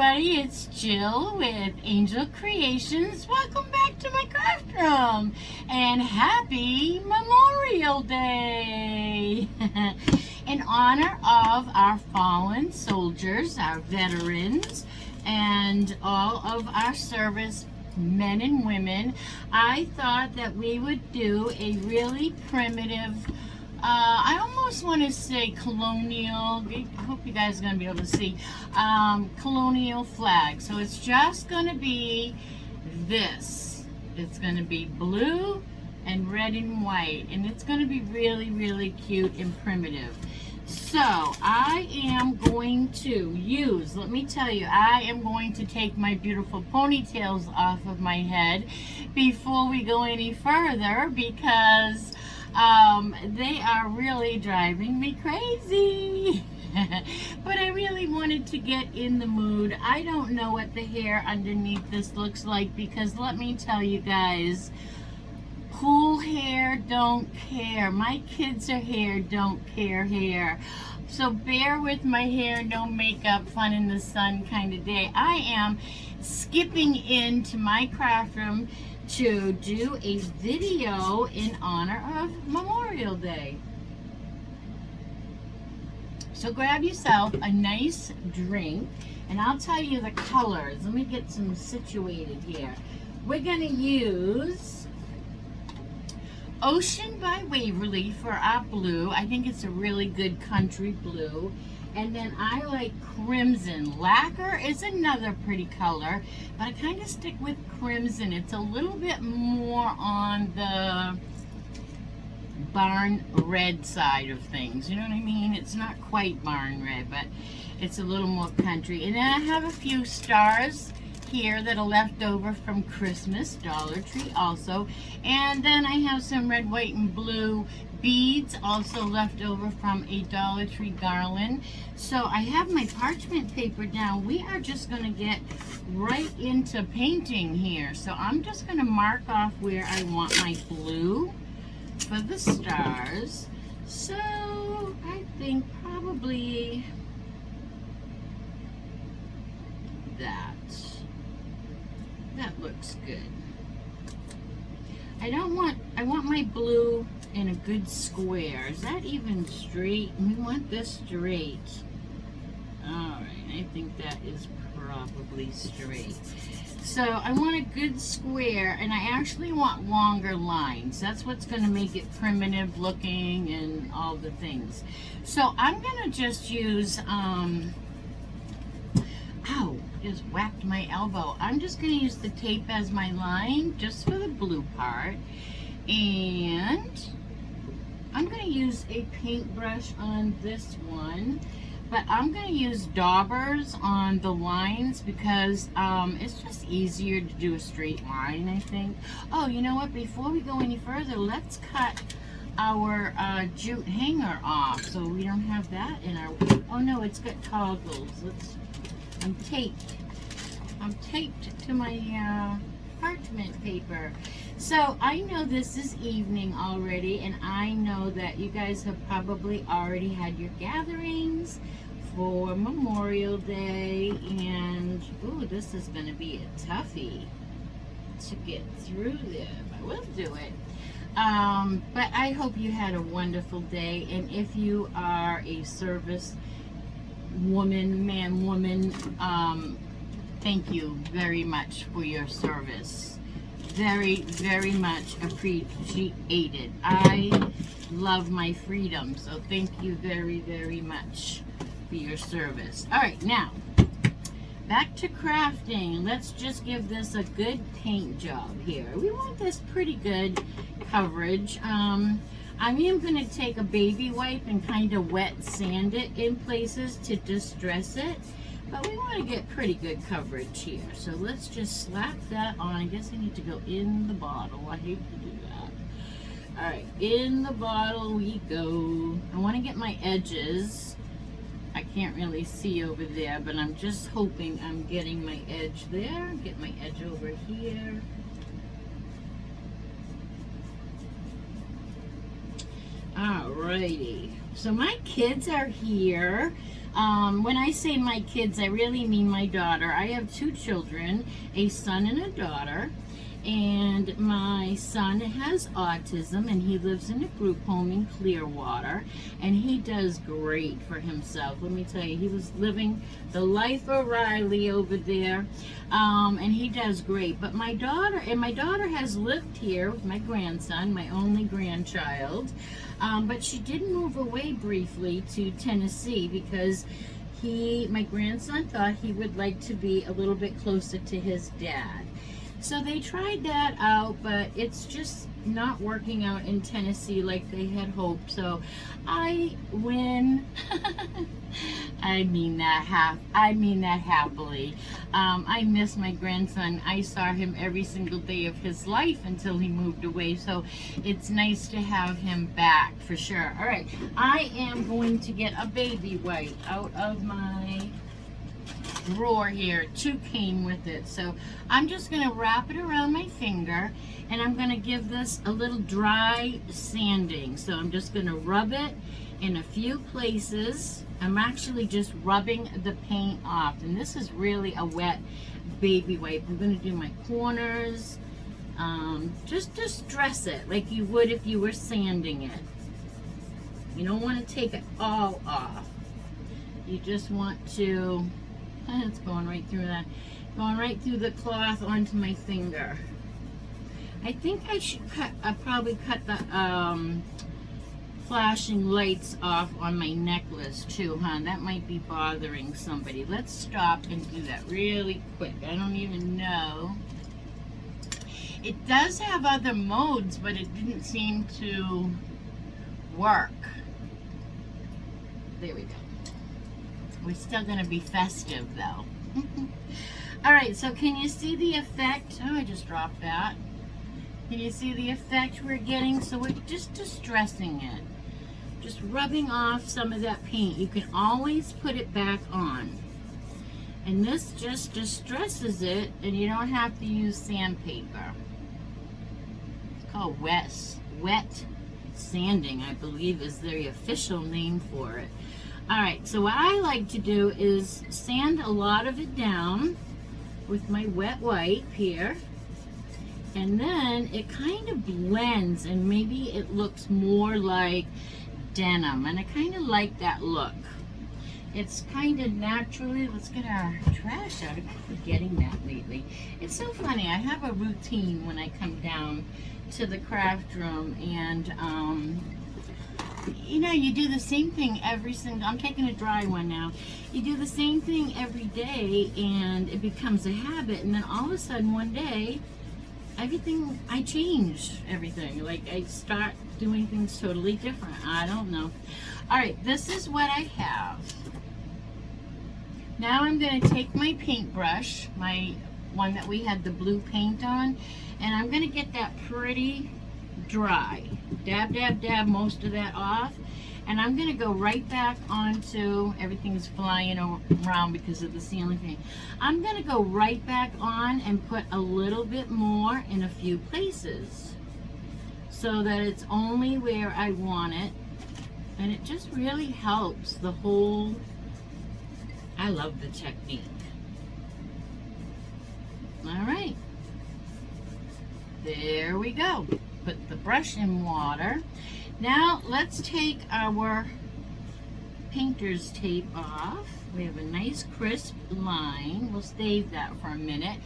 everybody, it's Jill with Angel Creations. Welcome back to my craft room and happy Memorial Day. In honor of our fallen soldiers, our veterans, and all of our service men and women, I thought that we would do a really primitive, I almost want to say colonial, I hope you guys are going to be able to see, colonial flag. So it's just going to be this. It's going to be blue and red and white, and it's going to be really, really cute and primitive. So I am going to use, let me tell you, I am going to take my beautiful ponytails off of my head before we go any further, because they are really driving me crazy. But I really wanted to get in the mood. I don't know what the hair underneath this looks like, because let me tell you guys, cool hair don't care. My kids are hair don't care hair. So bear with my hair, no makeup, fun in the sun kind of day. I am skipping into my craft room to do a video in honor of Memorial Day. So grab yourself a nice drink, and I'll tell you the colors. Let me get some situated here. We're going to use Ocean by Waverly for our blue. I think it's a really good country blue. And then I like crimson. Lacquer is another pretty color, but I kind of stick with crimson. It's a little bit more on the barn red side of things. You know what I mean? It's not quite barn red, but it's a little more country. And then I have a few stars here that are left over from Christmas, Dollar Tree also. And then I have some red, white, and blue beads also left over from a Dollar Tree garland. So I have my parchment paper down. We are just going to get right into painting here. So I'm just going to mark off where I want my blue for the stars. So I think probably that looks good. I want my blue in a good square. Is that even straight? We want this straight. Alright, I think that is probably straight. So I want a good square, and I actually want longer lines. That's what's going to make it primitive looking and all the things. So I'm going to just use, ow, just whacked my elbow. I'm just going to use the tape as my line just for the blue part. And I'm going to use a paintbrush on this one. But I'm going to use daubers on the lines because it's just easier to do a straight line, I think. Oh, you know what? Before we go any further, let's cut our jute hanger off so we don't have that in our... Oh, no, it's got toggles. I'm taped to my parchment paper. So I know this is evening already, and I know that you guys have probably already had your gatherings for Memorial Day, and ooh, this is going to be a toughie to get through there. I will do it. But I hope you had a wonderful day, and if you are a service woman, man, woman, thank you very much for your service. Very, very much appreciated. I love my freedom, so thank you very, very much for your service. All right, now back to crafting. Let's just give this a good paint job here. We want this pretty good coverage. I am going to take a baby wipe and kind of wet sand it in places to distress it. But we want to get pretty good coverage here. So let's just slap that on. I guess I need to go in the bottle. I hate to do that. Alright, in the bottle we go. I want to get my edges. I can't really see over there, but I'm just hoping I'm getting my edge there. Get my edge over here. Alrighty. So my kids are here. When I say my kids, I really mean my daughter. I have 2 children, a son and a daughter. And my son has autism, and he lives in a group home in Clearwater, and he does great for himself. Let me tell you, he was living the life of Riley over there, and he does great. But my daughter has lived here with my grandson, my only grandchild, but she did move away briefly to Tennessee because my grandson thought he would like to be a little bit closer to his dad. So they tried that out, but it's just not working out in Tennessee like they had hoped. So I win. I mean that happily. I miss my grandson. I saw him every single day of his life until he moved away. So it's nice to have him back for sure. All right, I am going to get a baby wipe out of my drawer here. 2 came with it, so I'm just going to wrap it around my finger, and I'm going to give this a little dry sanding. So I'm just going to rub it in a few places. I'm actually just rubbing the paint off, and this is really a wet baby wipe. I'm going to do my corners, just to stress it like you would if you were sanding it. You don't want to take it all off. You just want to, it's going right through that, going right through the cloth onto my finger. I think I should probably cut the flashing lights off on my necklace too, huh? That might be bothering somebody. Let's stop and do that really quick. I don't even know. It does have other modes, but it didn't seem to work. There we go. We're still going to be festive though. All right, so can you see the effect? Oh, I just dropped that. Can you see the effect we're getting? So we're just distressing it. Just rubbing off some of that paint. You can always put it back on. And this just distresses it, and you don't have to use sandpaper. It's called wet sanding, I believe is the official name for it. Alright, so what I like to do is sand a lot of it down with my wet wipe here. And then it kind of blends, and maybe it looks more like denim. And I kind of like that look. It's kind of naturally, let's get our trash out. I've been forgetting that lately. It's so funny. I have a routine when I come down to the craft room, and you know, you do the same thing every single, I'm taking a dry one now. You do the same thing every day, and it becomes a habit, and then all of a sudden one day, I change everything. Like I start doing things totally different. I don't know. All right, this is what I have. Now I'm going to take my paintbrush, my one that we had the blue paint on, and I'm going to get that pretty dry. Dab, dab, dab most of that off. And I'm going to go right back onto, everything's flying around because of the ceiling fan. I'm going to go right back on and put a little bit more in a few places so that it's only where I want it. And it just really helps the whole, I love the technique. All right. There we go. Put the brush in water. Now let's take our painter's tape off. We have a nice crisp line. We'll save that for a minute.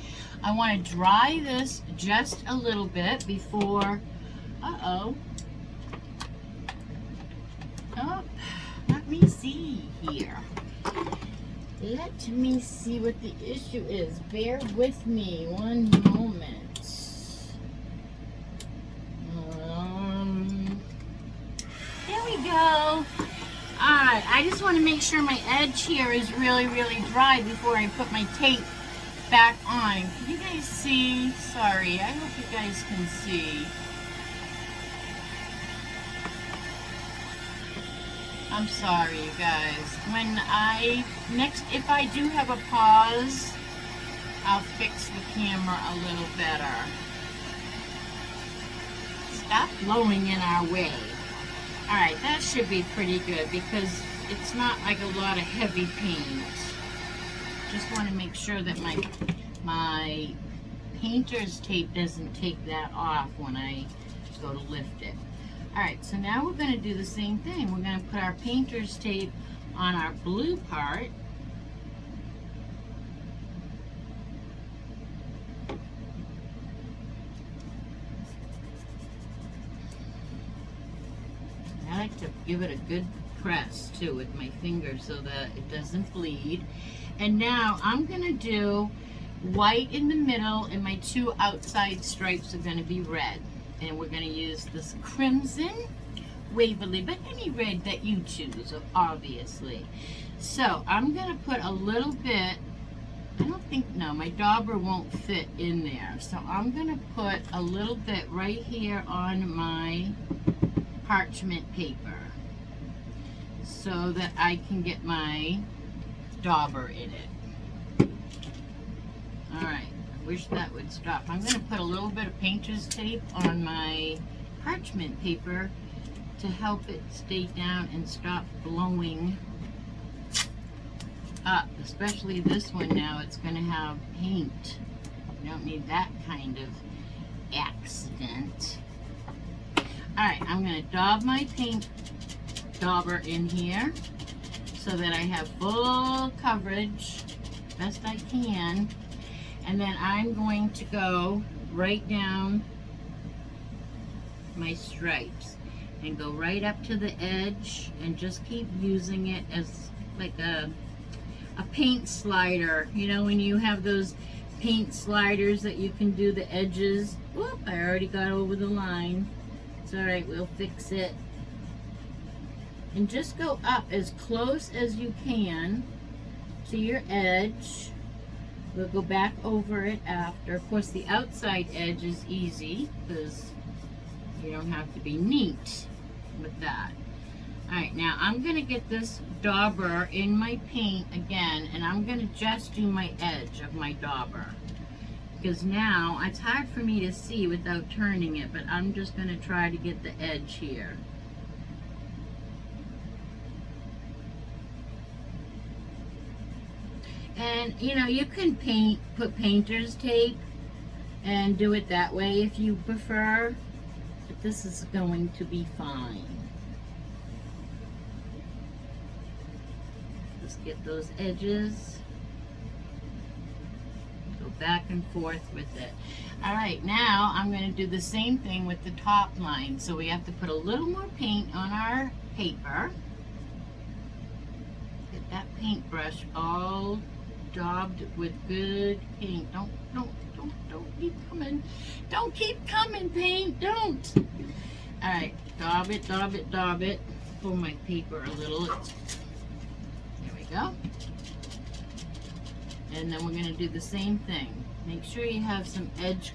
I want to dry this just a little bit before, oh, let me see here. Let me see what the issue is. Bear with me one moment. There we go. Alright, I just want to make sure my edge here is really, really dry before I put my tape back on. Can you guys see? Sorry, I hope you guys can see. I'm sorry, you guys. If I do have a pause, I'll fix the camera a little better. Stop blowing in our way. Alright, that should be pretty good because it's not like a lot of heavy paint. Just want to make sure that my painter's tape doesn't take that off when I go to lift it. Alright, so now we're going to do the same thing. We're going to put our painter's tape on our blue part. I like to give it a good press too with my finger so that it doesn't bleed. And now I'm going to do white in the middle, and my two outside stripes are going to be red. And we're going to use this crimson Waverly, but any red that you choose, obviously. So I'm going to put a little bit, I don't think, no, my dauber won't fit in there. So I'm going to put a little bit right here on my parchment paper so that I can get my dauber in it. Alright, I wish that would stop. I'm going to put a little bit of painter's tape on my parchment paper to help it stay down and stop blowing up. Especially this one now, it's going to have paint. You don't need that kind of accident. Alright, I'm going to daub my paint dauber in here so that I have full coverage best I can. And then I'm going to go right down my stripes and go right up to the edge and just keep using it as like a paint slider. You know, when you have those paint sliders that you can do the edges. Whoop, I already got over the line. It's alright, we'll fix it. And just go up as close as you can to your edge. We'll go back over it after. Of course, the outside edge is easy because you don't have to be neat with that. Alright, now I'm going to get this dauber in my paint again, and I'm going to just do my edge of my dauber. Because now, it's hard for me to see without turning it, but I'm just going to try to get the edge here. And you know, you can put painter's tape and do it that way if you prefer, but this is going to be fine. Just get those edges, go back and forth with it. Alright, now I'm going to do the same thing with the top line. So we have to put a little more paint on our paper. Get that paintbrush all daubed with good paint. Don't keep coming. Don't keep coming, paint. Don't. Alright, daub it, daub it, daub it. Pull my paper a little. There we go. And then we're going to do the same thing. Make sure you have some edge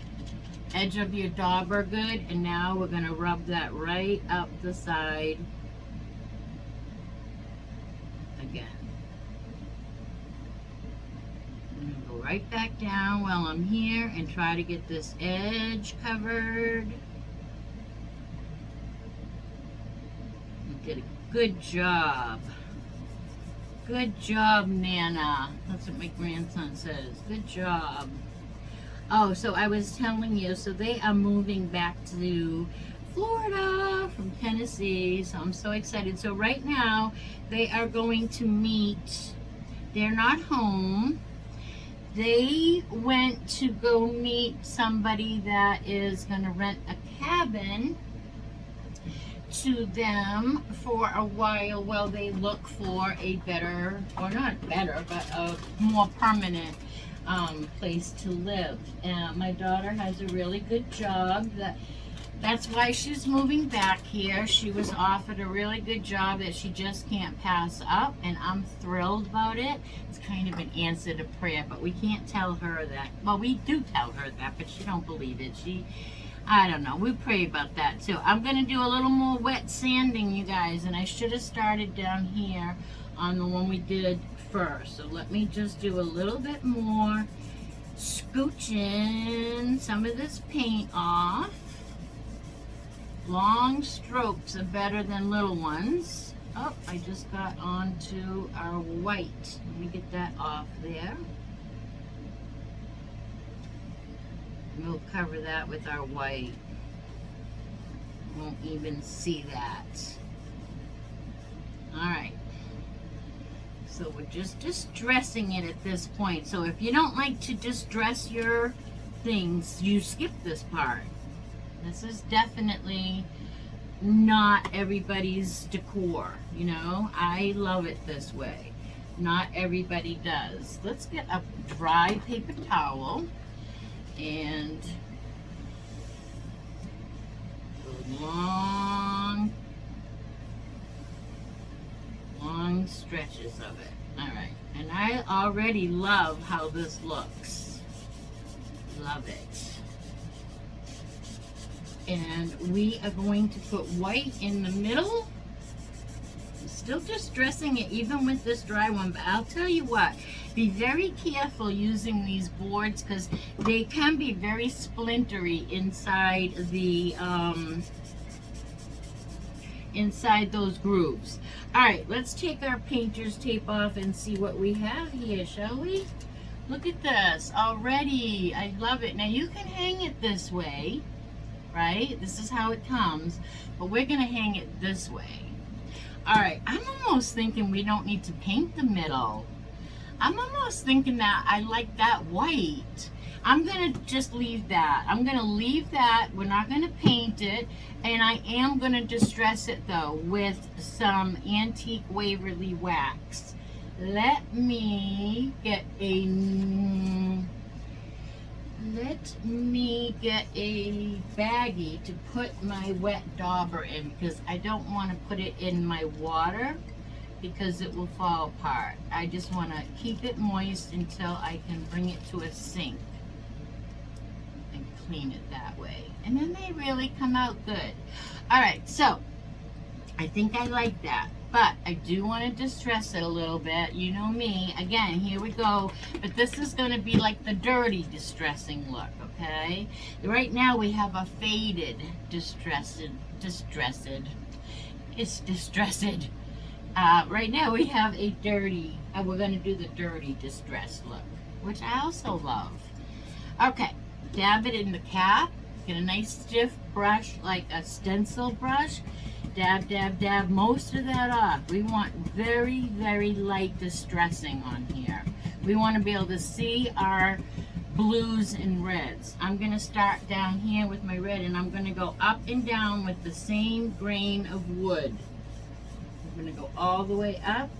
of your dauber good. And now we're going to rub that right up the side again. Go right back down while I'm here and try to get this edge covered. You did a good job. Good job, Nana. That's what my grandson says. Good job. Oh, so I was telling you, so they are moving back to Florida from Tennessee, so I'm so excited. So right now, they are going to meet. They're not home. They went to go meet somebody that is going to rent a cabin to them for a while they look for a better, or not better, but a more permanent place to live. My daughter has a really good job. That's why she's moving back here. She was offered a really good job that she just can't pass up, and I'm thrilled about it. It's kind of an answer to prayer, but we can't tell her that. Well, we do tell her that, but she don't believe it. I don't know. We pray about that too. I'm going to do a little more wet sanding, you guys, and I should have started down here on the one we did first. So let me just do a little bit more, scooching some of this paint off. Long strokes are better than little ones. Oh, I just got onto our white. Let me get that off there. We'll cover that with our white. Won't even see that. Alright. So we're just distressing it at this point. So if you don't like to distress your things, you skip this part. This is definitely not everybody's decor, you know. I love it this way. Not everybody does. Let's get a dry paper towel and long stretches of it. All right, and I already love how this looks. Love it. And we are going to put white in the middle. I'm still distressing it even with this dry one, but I'll tell you what, be very careful using these boards because they can be very splintery inside the inside those grooves. All right, let's take our painter's tape off and see what we have here, shall we? Look at this already. I love it. Now you can hang it this way, right? This is how it comes, but we're gonna hang it this way. All right, I'm almost thinking we don't need to paint the middle. I'm almost thinking that I like that white. I'm gonna just leave that. I'm gonna leave that. We're not gonna paint it, and I am gonna distress it though with some antique Waverly wax. Let me get a baggie to put my wet dauber in because I don't want to put it in my water because it will fall apart. I just want to keep it moist until I can bring it to a sink and clean it that way. And then they really come out good. All right, so I think I like that. But I do want to distress it a little bit. You know me. Again, here we go. But this is going to be like the dirty distressing look, okay? Right now we have a faded distressed. It's distressed. Right now we have a dirty, we're going to do the dirty distressed look, which I also love. Okay, dab it in the cap. Get a nice stiff brush, like a stencil brush. Dab, dab, dab most of that off. We want very, very light distressing on here. We want to be able to see our blues and reds. I'm going to start down here with my red, and I'm going to go up and down with the same grain of wood. I'm going to go all the way up.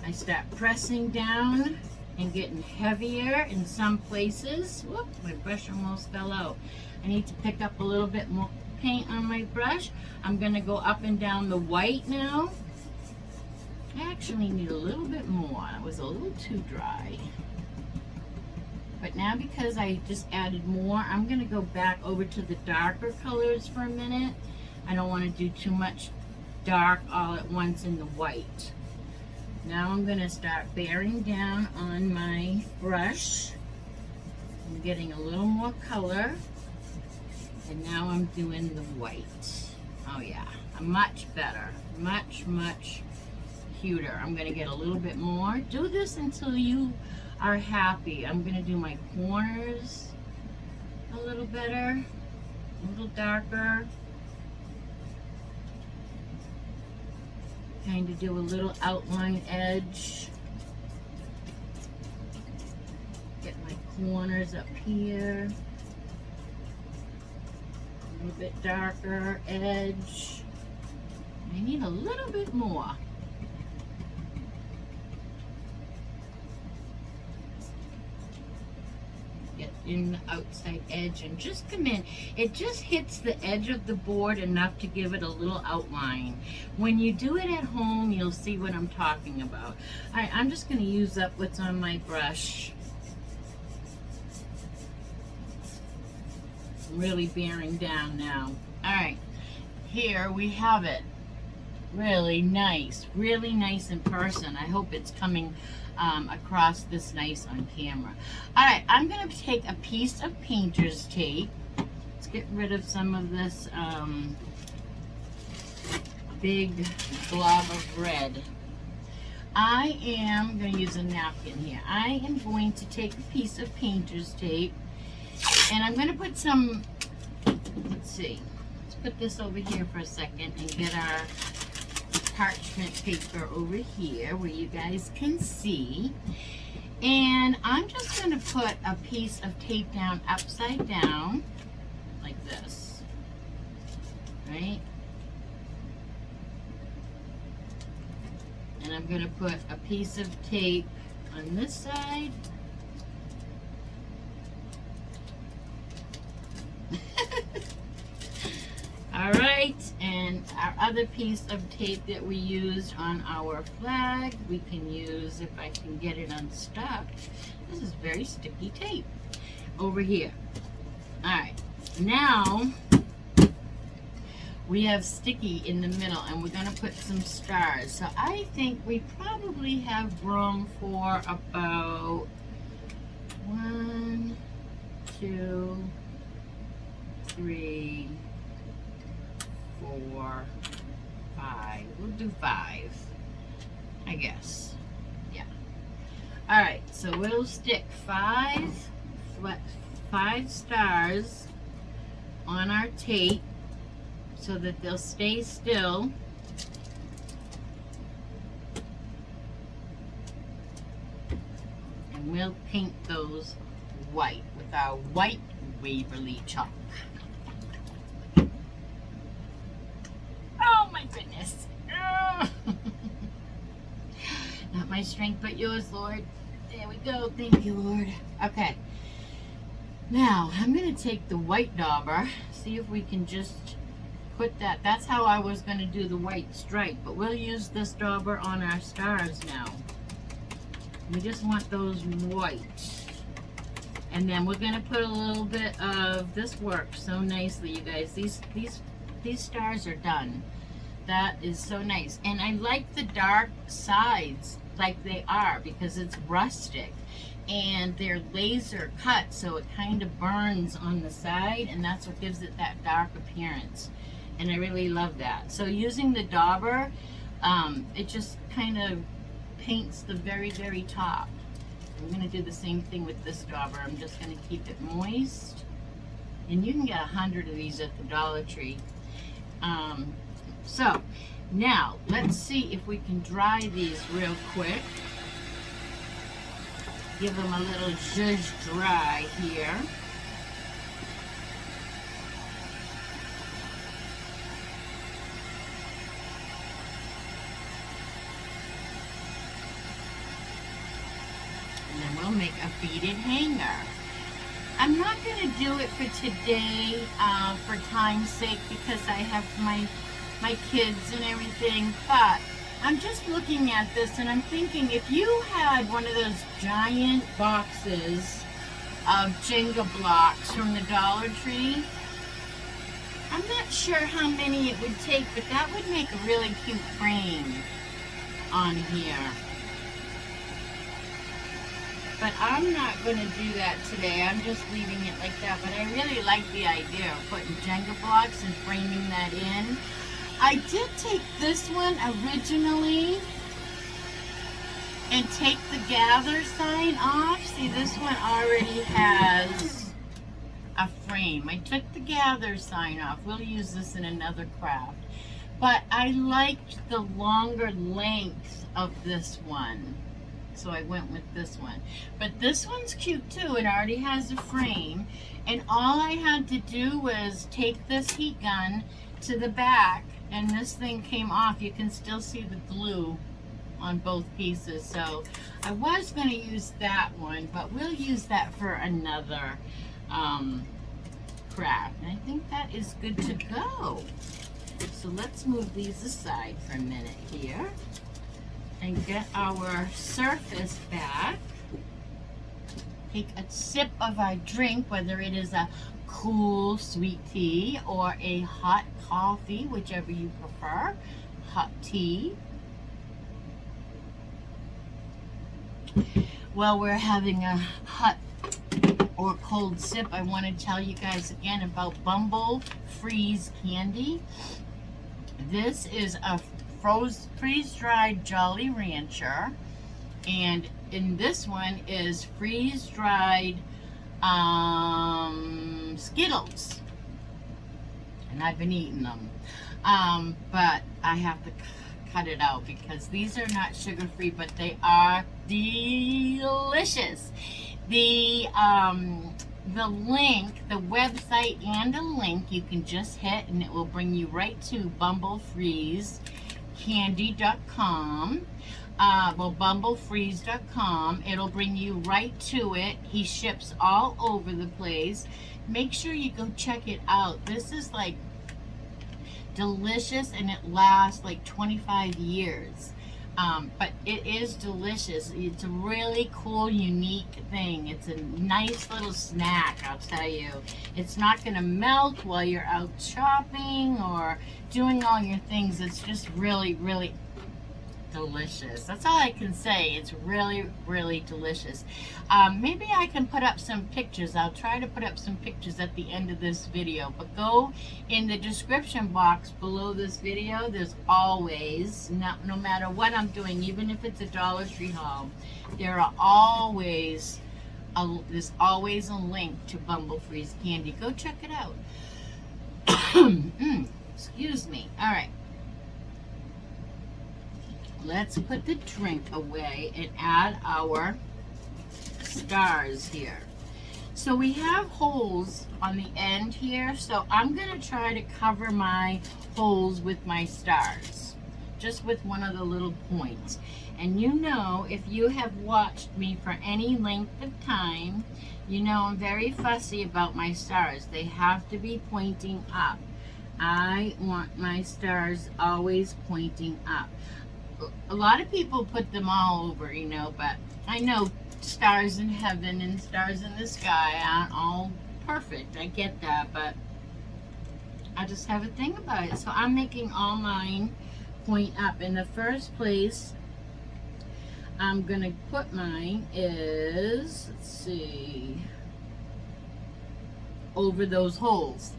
I start pressing down and getting heavier in some places. Whoop, my brush almost fell out. I need to pick up a little bit more paint on my brush. I'm going to go up and down the white now. I actually need a little bit more. It was a little too dry. But now because I just added more, I'm going to go back over to the darker colors for a minute. I don't want to do too much dark all at once in the white. Now I'm going to start bearing down on my brush. I'm getting a little more color. And now I'm doing the white. Oh yeah, much better. Much, much cuter. I'm going to get a little bit more. Do this until you are happy. I'm going to do my corners a little better, a little darker. Kind of do a little outline edge. Get my corners up here. A little bit darker edge. I need a little bit more. Get in the outside edge and just come in. It just hits the edge of the board enough to give it a little outline. When you do it at home, you'll see what I'm talking about. All right, I'm just going to use up what's on my brush. Really bearing down now. All right, here we have it. Really nice in person. I hope it's coming across this nice on camera. All right, I'm going to take a piece of painter's tape. Let's get rid of some of this big glob of red. I am going to use a napkin here. I am going to take a piece of painter's tape and I'm going to put some, let's see, let's put this over here for a second and get our parchment paper over here where you guys can see. And I'm just going to put a piece of tape down upside down like this, right? And I'm going to put a piece of tape on this side. All right, and our other piece of tape that we used on our flag, we can use, if I can get it unstuck, this is very sticky tape over here. All right, now we have sticky in the middle and we're gonna put some stars. So I think we probably have room for about 1, 2, 3, 4, 5. We'll do 5, I guess. Yeah. All right, so we'll stick 5 stars on our tape so that they'll stay still. And we'll paint those white with our white Waverly chalk. Oh my goodness. Not my strength, but yours, Lord. There we go. Thank you, Lord. Okay. Now, I'm going to take the white dauber, see if we can just put that. That's how I was going to do the white stripe, but we'll use this dauber on our stars now. We just want those white. And then we're going to put a little bit of this works so nicely, you guys. These stars are done. That is so nice. And I like the dark sides like they are because it's rustic. And they're laser cut, so it kind of burns on the side, and that's what gives it that dark appearance. And I really love that. So using the dauber, it just kind of paints the very, very top. I'm going to do the same thing with this dauber. I'm just going to keep it moist. And you can get 100 of these at the Dollar Tree. So now let's see if we can dry these real quick. Give them a little zhuzh dry here. And then we'll make a beaded hanger. I'm not going to do it for today for time's sake because I have my kids and everything, but I'm just looking at this and I'm thinking if you had one of those giant boxes of Jenga blocks from the Dollar Tree, I'm not sure how many it would take, but that would make a really cute frame on here. But I'm not going to do that today. I'm just leaving it like that. But I really like the idea of putting Jenga blocks and framing that in. I did take this one originally and take the gather sign off. See, this one already has a frame. I took the gather sign off. We'll use this in another craft. But I liked the longer length of this one. So I went with this one. But this one's cute too. It already has a frame. And all I had to do was take this heat gun to the back and this thing came off. You can still see the glue on both pieces. So I was going to use that one, but we'll use that for another craft. And I think that is good to go. So let's move these aside for a minute here and get our surface back. Take a sip of our drink, whether it is a cool sweet tea or a hot coffee, whichever you prefer. Hot tea. While we're having a hot or cold sip, I want to tell you guys again about Bumble Freeze Candy. This is a freeze-dried Jolly Rancher, and in this one is freeze-dried Skittles, and I've been eating them, but I have to cut it out because these are not sugar-free, but they are delicious. The link, the website and a link you can just hit and it will bring you right to bumblefreezecandy.com. Bumblefreeze.com. It'll bring you right to it. He ships all over the place. Make sure you go check it out. This is like delicious and it lasts like 25 years. But it is delicious. It's a really cool, unique thing. It's a nice little snack, I'll tell you. It's not going to melt while you're out shopping or doing all your things. It's just really, really delicious. That's all I can say. It's really, really delicious. Maybe I can put up some pictures. I'll try to put up some pictures at the end of this video, but go in the description box below this video. There's always, no matter what I'm doing, even if it's a Dollar Tree haul, there are always there's always a link to Bumble Freeze Candy. Go check it out. Excuse me. All right. Let's put the drink away and add our stars here. So we have holes on the end here, so I'm going to try to cover my holes with my stars, just with one of the little points. And you know, if you have watched me for any length of time, you know I'm very fussy about my stars. They have to be pointing up. I want my stars always pointing up. A lot of people put them all over, you know, but I know stars in heaven and stars in the sky aren't all perfect. I get that, but I just have a thing about it. So I'm making all mine point up. In the first place, I'm going to put mine is, let's see, over those holes.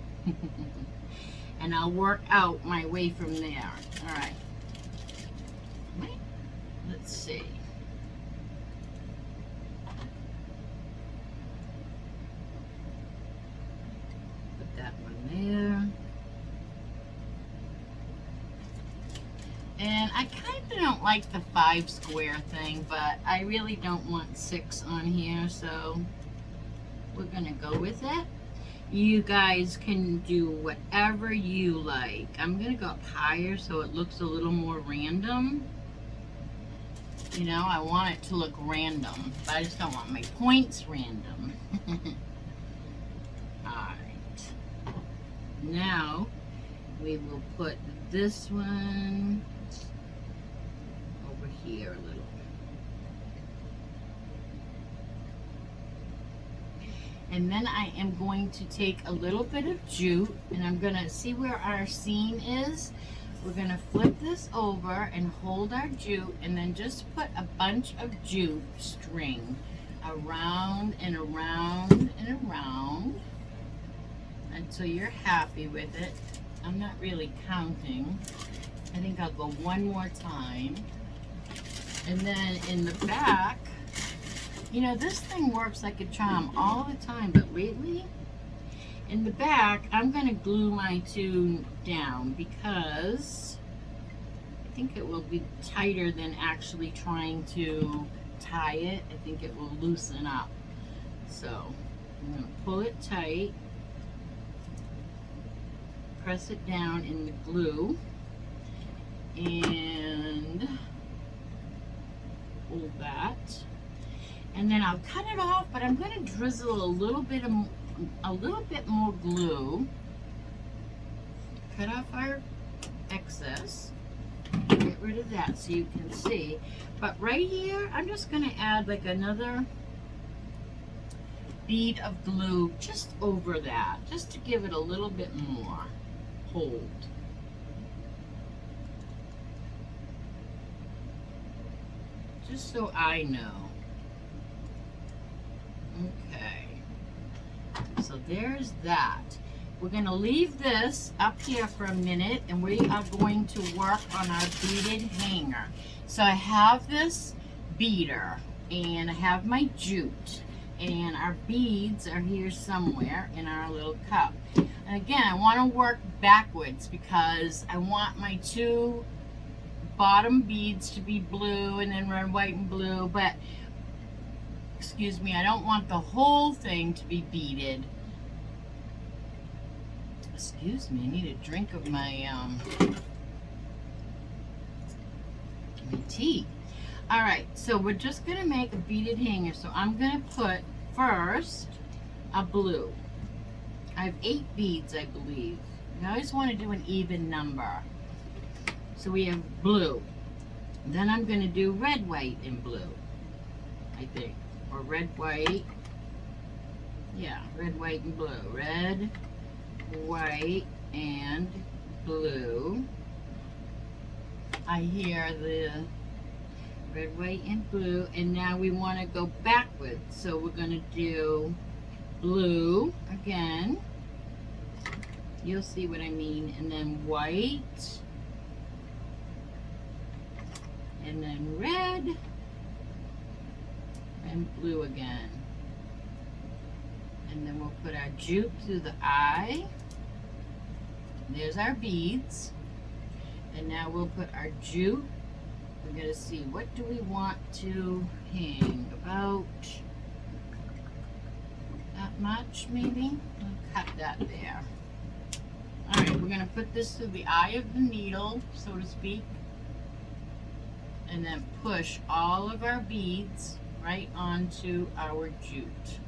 And I'll work out my way from there. All right. Let's see. Put that one there. And I kind of don't like the 5 square thing, but I really don't want 6 on here, so we're gonna go with it. You guys can do whatever you like. I'm gonna go up higher so it looks a little more random. You know, I want it to look random, but I just don't want my points random. Alright. Now, we will put this one over here a little. And then I am going to take a little bit of jute, and I'm going to see where our seam is. We're going to flip this over and hold our jute, and then just put a bunch of jute string around and around and around until you're happy with it. I'm not really counting. I think I'll go one more time. And then in the back, you know, this thing works like a charm all the time, but lately, in the back, I'm going to glue my 2 down because I think it will be tighter than actually trying to tie it. I think it will loosen up. So I'm going to pull it tight, press it down in the glue, and hold that. And then I'll cut it off, but I'm going to drizzle a little bit more glue. Cut off our excess. Get rid of that so you can see. But right here, I'm just going to add like another bead of glue just over that, just to give it a little bit more hold. Just so I know. Okay, so there's that. we're going to leave this up here for a minute, and we are going to work on our beaded hanger. So I have this beader, and I have my jute, and our beads are here somewhere in our little cup. And again, I want to work backwards because I want my two bottom beads to be blue and then red, white, and blue, but excuse me, I don't want the whole thing to be beaded. Excuse me, I need a drink of my tea. All right, so we're just gonna make a beaded hanger. So I'm gonna put first a blue. I have 8 beads, I believe. I always want to do an even number. So we have blue. Then I'm gonna do red, white, and blue, I think. Or red, white. Yeah, red, white, and blue. Red, white, and blue. I hear the red, white, and blue. And now we want to go backwards. So we're going to do blue again. You'll see what I mean. And then white. And then red. And blue again. And then we'll put our jute through the eye. There's our beads. And now we'll put our jute. We're going to see, what do we want to hang? About that much, maybe? We'll cut that there. Alright, we're going to put this through the eye of the needle, so to speak. And then push all of our beads right onto our jute.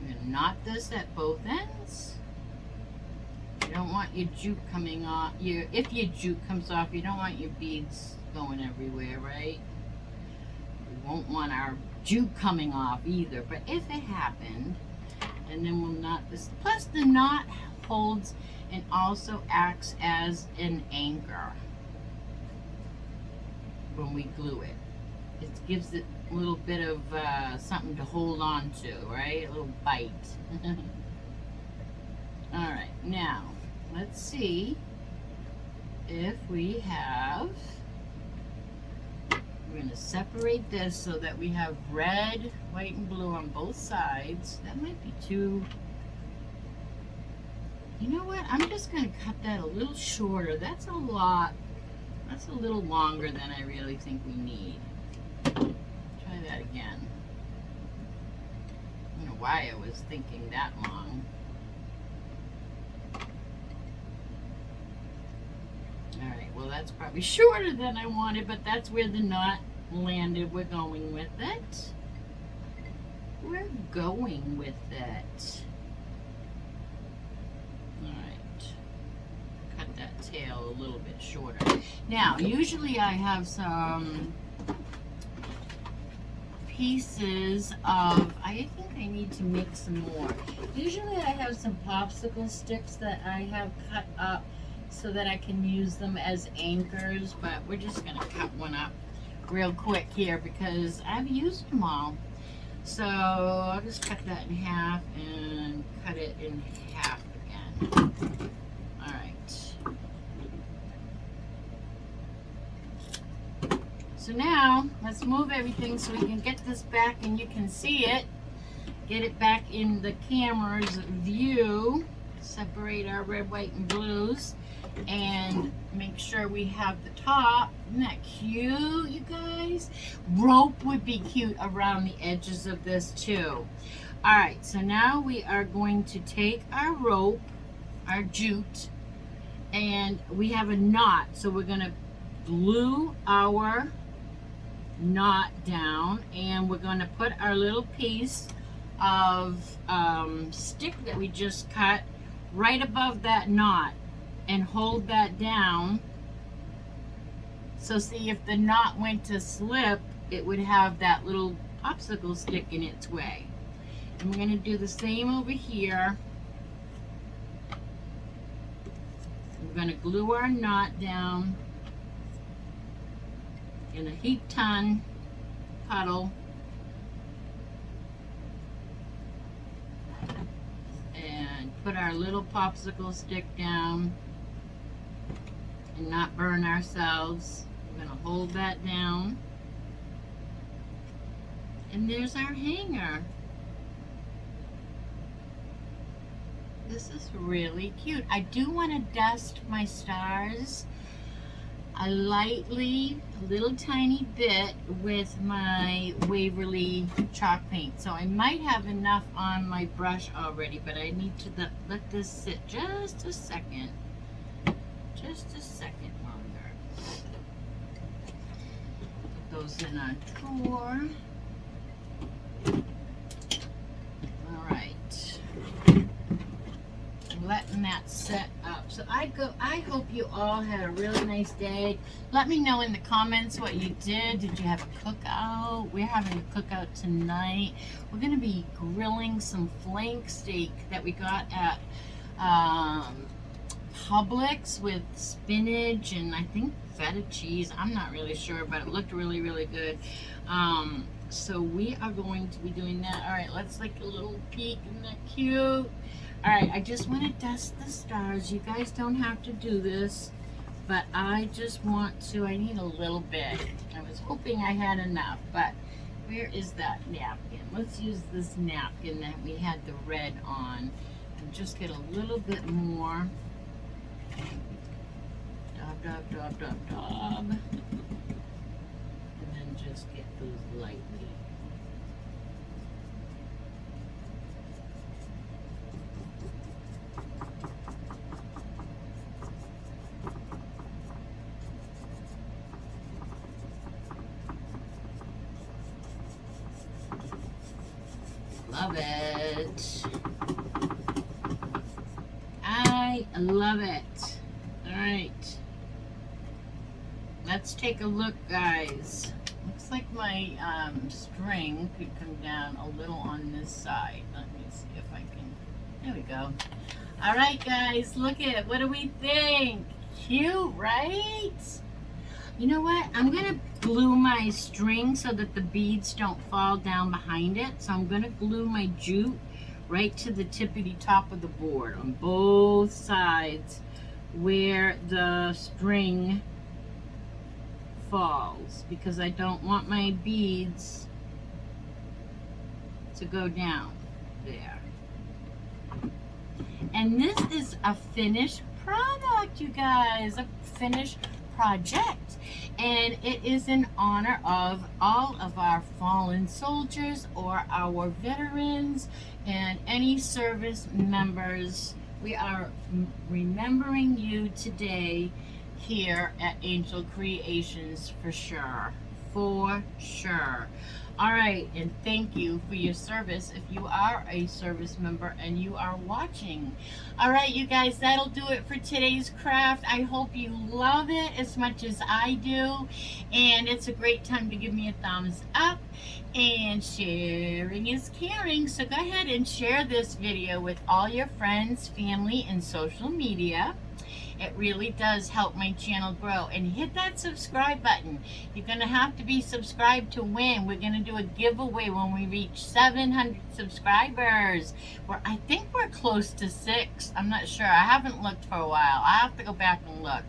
You're going to knot this at both ends. You don't want your jute coming off. If your jute comes off, you don't want your beads going everywhere, right? We won't want our jute coming off either, but if it happened, and then we'll knot this. Plus the knot holds and also acts as an anchor when we glue it. It gives it a little bit of something to hold on to, right? A little bite. Alright, now let's see if we have, we're going to separate this so that we have red, white, and blue on both sides. That might be too, you know what, I'm just going to cut that a little shorter. That's a lot, that's a little longer than I really think we need. Try that again. I don't know why I was thinking that long. Alright, well that's probably shorter than I wanted, but that's where the knot landed. We're going with it. We're going with it. Alright. Cut that tail a little bit shorter. Now, usually I have some pieces of, I think I need to make some more. Usually I have some popsicle sticks that I have cut up so that I can use them as anchors, but we're just going to cut one up real quick here because I've used them all. So I'll just cut that in half and cut it in half again. Alright. So now, let's move everything so we can get this back and you can see it. Get it back in the camera's view. Separate our red, white, and blues. And make sure we have the top. Isn't that cute, you guys? Rope would be cute around the edges of this too. Alright, so now we are going to take our rope, our jute, and we have a knot. So we're going to glue our knot down, and we're going to put our little piece of stick that we just cut right above that knot and hold that down. So see, if the knot went to slip, it would have that little popsicle stick in its way. And we're going to do the same over here. We're going to glue our knot down in a heap ton puddle. And put our little popsicle stick down and not burn ourselves. We're going to hold that down. And there's our hanger. This is really cute. I do want to dust my stars a little tiny bit with my Waverly chalk paint. So I might have enough on my brush already, but I need to let this sit just a second. Just a second longer. Put those in a drawer. All right. Letting that set up. So I hope you all had a really nice day. Let me know in the comments what you did. Did you have a cookout? We're having a cookout tonight. We're going to be grilling some flank steak that we got at Publix with spinach and I think feta cheese. I'm not really sure, but it looked really, really good. So we are going to be doing that. All right, let's take a little peek. Isn't that cute? All right, I just want to dust the stars. You guys don't have to do this, but I just want to. I need a little bit. I was hoping I had enough, but where is that napkin? Let's use this napkin that we had the red on and just get a little bit more. Dab, dab, dab, dab, dab. And then just get those lightly. Love it. I love it. All right. Let's take a look, guys. Looks like my string could come down a little on this side. Let me see if I can. There we go. All right, guys. Look at it. What do we think? Cute, right? You know what? I'm going to glue my string so that the beads don't fall down behind it. So I'm going to glue my jute right to the tippity top of the board on both sides where the string falls, because I don't want my beads to go down there. And this is a finished product, you guys. A finished project, and it is in honor of all of our fallen soldiers or our veterans and any service members. We are remembering you today here at Angel Creations for sure. For sure. All right, and thank you for your service if you are a service member and you are watching. All right, you guys, that'll do it for today's craft. I hope you love it as much as I do, and it's a great time to give me a thumbs up, and sharing is caring. So go ahead and share this video with all your friends, family, and social media. It really does help my channel grow. And hit that subscribe button. You're going to have to be subscribed to win. We're going to do a giveaway when we reach 700 subscribers. I think we're close to 6. I'm not sure. I haven't looked for a while. I have to go back and look.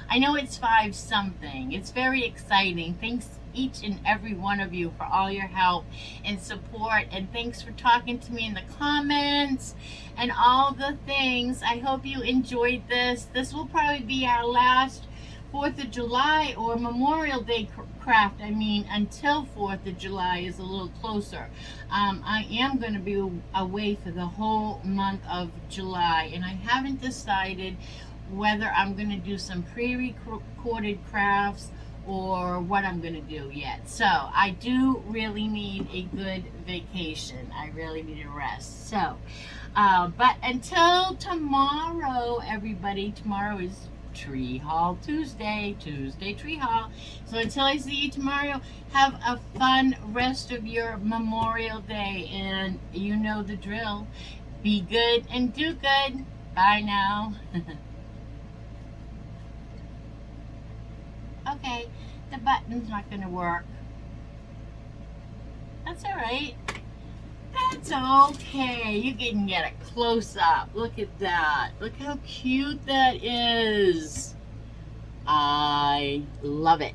I know it's 5 something. It's very exciting. Thanks each and every one of you for all your help and support, and thanks for talking to me in the comments and all the things. I hope you enjoyed this. This will probably be our last 4th of July or Memorial Day craft. I mean, until 4th of July is a little closer. I am going to be away for the whole month of July, and I haven't decided whether I'm going to do some pre-recorded crafts or what I'm going to do yet. So I do really need a good vacation. I really need a rest. So, but until tomorrow, everybody, tomorrow is Tree Haul Tuesday, Tree Haul. So until I see you tomorrow, have a fun rest of your Memorial Day, and you know the drill. Be good and do good. Bye now. Okay, the button's not going to work. That's all right. That's okay. You can get a close up. Look at that. Look how cute that is. I love it.